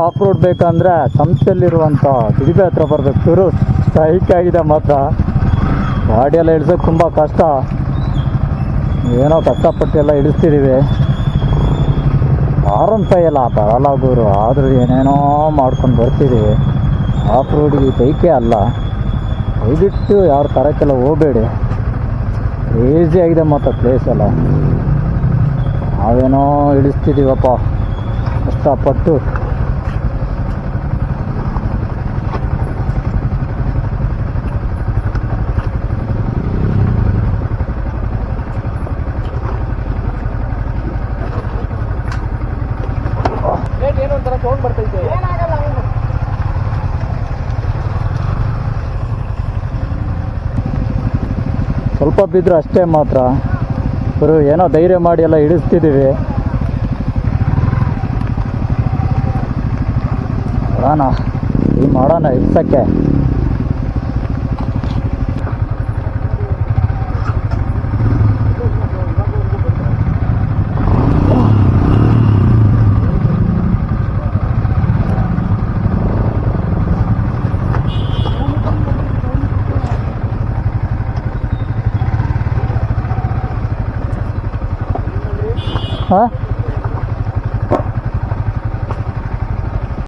Of road ಬೇಕಂದರೆ ಸಂಸ್ಥೆಯಲ್ಲಿರುವಂಥ ಸಿಡಿಬೆ ಹತ್ರ ಬರಬೇಕು. ಶುರು ಸ್ಟ್ರೈಕ್ ಆಗಿದೆ ಮಾತ್ರ. ಗಾಡಿಯೆಲ್ಲ ಇಳಿಸೋಕೆ ತುಂಬ ಕಷ್ಟ. ಏನೋ ಕಷ್ಟಪಟ್ಟು ಎಲ್ಲ ಇಳಿಸ್ತಿದ್ದೀವಿ. R15 ಎಲ್ಲ ಬರಲ್ಲ ಗುರು, ಆದರೂ ಏನೇನೋ ಮಾಡ್ಕೊಂಡು ಬರ್ತಿದ್ದೀವಿ. ಆಫ್ ರೋಡಿಗೆ ಬೈಕೇ ಅಲ್ಲ. ದಯವಿಟ್ಟು ಯಾರು ತರೋಕ್ಕೆಲ್ಲ ಹೋಗಬೇಡಿ. ಈಸಿ ಆಗಿದೆ ಮಾತ್ರ ಪ್ಲೇಸ್ ಎಲ್ಲ. ನಾವೇನೋ ಇಳಿಸ್ತಿದ್ದೀವಪ್ಪ ಕಷ್ಟಪಟ್ಟು. ಸ್ವಲ್ಪ ಬಿದ್ದರೂ ಅಷ್ಟೇ ಮಾತ್ರ ಗುರು, ಏನೋ ಧೈರ್ಯ ಮಾಡಿ ಎಲ್ಲ ಇಳಿಸ್ತಿದ್ದೀವಿ. ಮಾಡೋಣ ಇಳ್ಸೋಕ್ಕೆ. ಹಾಂ